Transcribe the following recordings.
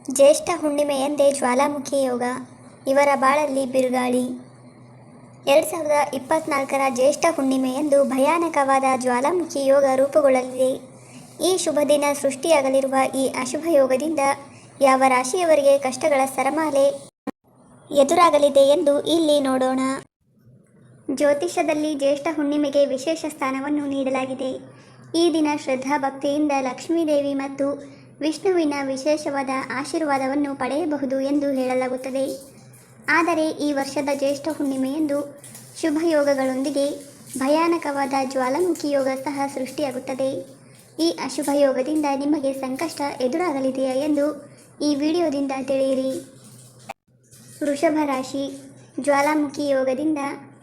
ಜ್ಯೇಷ್ಠ ಹುಣ್ಣಿಮೆಯಂದೇ ಜ್ವಾಲಾಮುಖಿ ಯೋಗ, ಇವರ ಬಾಳಲ್ಲಿ ಬಿರುಗಾಳಿ. 2024ರ ಜ್ಯೇಷ್ಠ ಹುಣ್ಣಿಮೆಯಂದು ಭಯಾನಕವಾದ ಜ್ವಾಲಾಮುಖಿ ಯೋಗ ರೂಪುಗೊಳ್ಳಲಿದೆ. ಈ ಶುಭ ದಿನ ಸೃಷ್ಟಿಯಾಗಲಿರುವ ಈ ಅಶುಭ ಯೋಗದಿಂದ ಯಾವ ರಾಶಿಯವರಿಗೆ ಕಷ್ಟಗಳ ಸರಮಾಲೆ ಎದುರಾಗಲಿದೆ ಎಂದು ಇಲ್ಲಿ ನೋಡೋಣ. ಜ್ಯೋತಿಷದಲ್ಲಿ ಜ್ಯೇಷ್ಠ ಹುಣ್ಣಿಮೆಗೆ ವಿಶೇಷ ಸ್ಥಾನವನ್ನು ನೀಡಲಾಗಿದೆ. ಈ ದಿನ ಶ್ರದ್ಧಾ ಭಕ್ತಿಯಿಂದ ಲಕ್ಷ್ಮೀದೇವಿ ಮತ್ತು ವಿಷ್ಣುವಿನ ವಿಶೇಷವಾದ ಆಶೀರ್ವಾದವನ್ನು ಪಡೆಯಬಹುದು ಎಂದು ಹೇಳಲಾಗುತ್ತದೆ. ಆದರೆ ಈ ವರ್ಷದ ಜ್ಯೇಷ್ಠ ಹುಣ್ಣಿಮೆಯಂದು ಶುಭ ಯೋಗಗಳೊಂದಿಗೆ ಭಯಾನಕವಾದ ಜ್ವಾಲಾಮುಖಿ ಯೋಗ ಸಹ ಸೃಷ್ಟಿಯಾಗುತ್ತದೆ. ಈ ಅಶುಭ ಯೋಗದಿಂದ ನಿಮಗೆ ಸಂಕಷ್ಟ ಎದುರಾಗಲಿದೆಯಾ ಎಂದು ಈ ವಿಡಿಯೋದಿಂದ ತಿಳಿಯಿರಿ. ವೃಷಭ ರಾಶಿ. ಜ್ವಾಲಾಮುಖಿ ಯೋಗದಿಂದ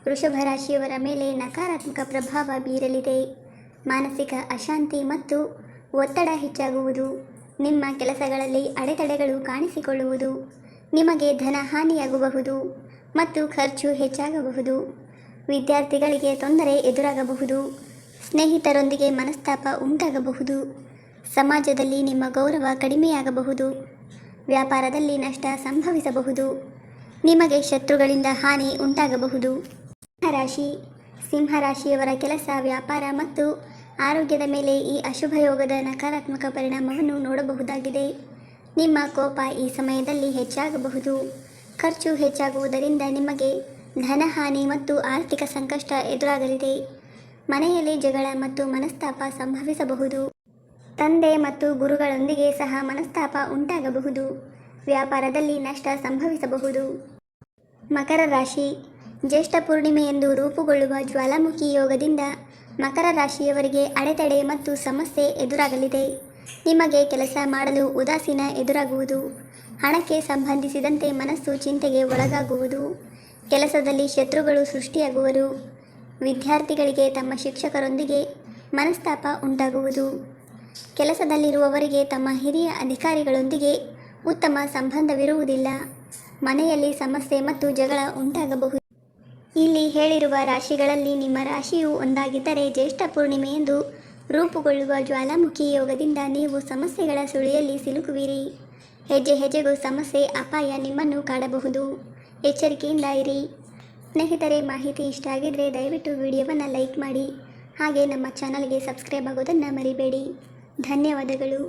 ವೃಷಭ ರಾಶಿಯವರ ಮೇಲೆ ನಕಾರಾತ್ಮಕ ಪ್ರಭಾವ ಬೀರಲಿದೆ. ಮಾನಸಿಕ ಅಶಾಂತಿ ಮತ್ತು ಒತ್ತಡ ಹೆಚ್ಚಾಗುವುದು. ನಿಮ್ಮ ಕೆಲಸಗಳಲ್ಲಿ ಅಡೆತಡೆಗಳು ಕಾಣಿಸಿಕೊಳ್ಳುವುದು. ನಿಮಗೆ ಧನ ಹಾನಿಯಾಗಬಹುದು ಮತ್ತು ಖರ್ಚು ಹೆಚ್ಚಾಗಬಹುದು. ವಿದ್ಯಾರ್ಥಿಗಳಿಗೆ ತೊಂದರೆ ಎದುರಾಗಬಹುದು. ಸ್ನೇಹಿತರೊಂದಿಗೆ ಮನಸ್ತಾಪ ಉಂಟಾಗಬಹುದು. ಸಮಾಜದಲ್ಲಿ ನಿಮ್ಮ ಗೌರವ ಕಡಿಮೆಯಾಗಬಹುದು. ವ್ಯಾಪಾರದಲ್ಲಿ ನಷ್ಟ ಸಂಭವಿಸಬಹುದು. ನಿಮಗೆ ಶತ್ರುಗಳಿಂದ ಹಾನಿ ಉಂಟಾಗಬಹುದು. ಸಿಂಹರಾಶಿ. ಸಿಂಹರಾಶಿಯವರ ಕೆಲಸ, ವ್ಯಾಪಾರ ಮತ್ತು ಆರೋಗ್ಯದ ಮೇಲೆ ಈ ಅಶುಭ ಯೋಗದ ನಕಾರಾತ್ಮಕ ಪರಿಣಾಮವನ್ನು ನೋಡಬಹುದಾಗಿದೆ. ನಿಮ್ಮ ಕೋಪ ಈ ಸಮಯದಲ್ಲಿ ಹೆಚ್ಚಾಗಬಹುದು. ಖರ್ಚು ಹೆಚ್ಚಾಗುವುದರಿಂದ ನಿಮಗೆ ಧನಹಾನಿ ಮತ್ತು ಆರ್ಥಿಕ ಸಂಕಷ್ಟ ಎದುರಾಗಲಿದೆ. ಮನೆಯಲ್ಲಿ ಜಗಳ ಮತ್ತು ಮನಸ್ತಾಪ ಸಂಭವಿಸಬಹುದು. ತಂದೆ ಮತ್ತು ಗುರುಗಳೊಂದಿಗೆ ಸಹ ಮನಸ್ತಾಪ ಉಂಟಾಗಬಹುದು. ವ್ಯಾಪಾರದಲ್ಲಿ ನಷ್ಟ ಸಂಭವಿಸಬಹುದು. ಮಕರ ರಾಶಿ. ಜ್ಯೇಷ್ಠ ಪೂರ್ಣಿಮೆಯಂದು ರೂಪುಗೊಳ್ಳುವ ಜ್ವಾಲಾಮುಖಿ ಯೋಗದಿಂದ ಮಕರ ರಾಶಿಯವರಿಗೆ ಅಡೆತಡೆ ಮತ್ತು ಸಮಸ್ಯೆ ಎದುರಾಗಲಿದೆ. ನಿಮಗೆ ಕೆಲಸ ಮಾಡಲು ಉದಾಸೀನ ಎದುರಾಗುವುದು. ಹಣಕ್ಕೆ ಸಂಬಂಧಿಸಿದಂತೆ ಮನಸ್ಸು ಚಿಂತೆಗೆ ಒಳಗಾಗುವುದು. ಕೆಲಸದಲ್ಲಿ ಶತ್ರುಗಳು ಸೃಷ್ಟಿಯಾಗುವರು. ವಿದ್ಯಾರ್ಥಿಗಳಿಗೆ ತಮ್ಮ ಶಿಕ್ಷಕರೊಂದಿಗೆ ಮನಸ್ತಾಪ ಉಂಟಾಗುವುದು. ಕೆಲಸದಲ್ಲಿರುವವರಿಗೆ ತಮ್ಮ ಹಿರಿಯ ಅಧಿಕಾರಿಗಳೊಂದಿಗೆ ಉತ್ತಮ ಸಂಬಂಧವಿರುವುದಿಲ್ಲ. ಮನೆಯಲ್ಲಿ ಸಮಸ್ಯೆ ಮತ್ತು ಜಗಳ ಉಂಟಾಗಬಹುದು. ಇಲ್ಲಿ ಹೇಳಿರುವ ರಾಶಿಗಳಲ್ಲಿ ನಿಮ್ಮ ರಾಶಿಯು ಒಂದಾಗಿದ್ದರೆ ಜ್ಯೇಷ್ಠ ಪೂರ್ಣಿಮೆಯಂದು ರೂಪುಗೊಳ್ಳುವ ಜ್ವಾಲಾಮುಖಿ ಯೋಗದಿಂದ ನೀವು ಸಮಸ್ಯೆಗಳ ಸುಳಿಯಲ್ಲಿ ಸಿಲುಕುವಿರಿ. ಹೆಜ್ಜೆ ಹೆಜ್ಜೆಗೂ ಸಮಸ್ಯೆ, ಅಪಾಯ ನಿಮ್ಮನ್ನು ಕಾಡಬಹುದು. ಎಚ್ಚರಿಕೆಯಿಂದ ಇರಿ. ಸ್ನೇಹಿತರೆ, ಮಾಹಿತಿ ಇಷ್ಟ ಆಗಿದ್ದರೆ ದಯವಿಟ್ಟು ವಿಡಿಯೋವನ್ನು ಲೈಕ್ ಮಾಡಿ. ಹಾಗೆ ನಮ್ಮ ಚಾನಲ್ಗೆ ಸಬ್ಸ್ಕ್ರೈಬ್ ಆಗೋದನ್ನು ಮರಿಬೇಡಿ. ಧನ್ಯವಾದಗಳು.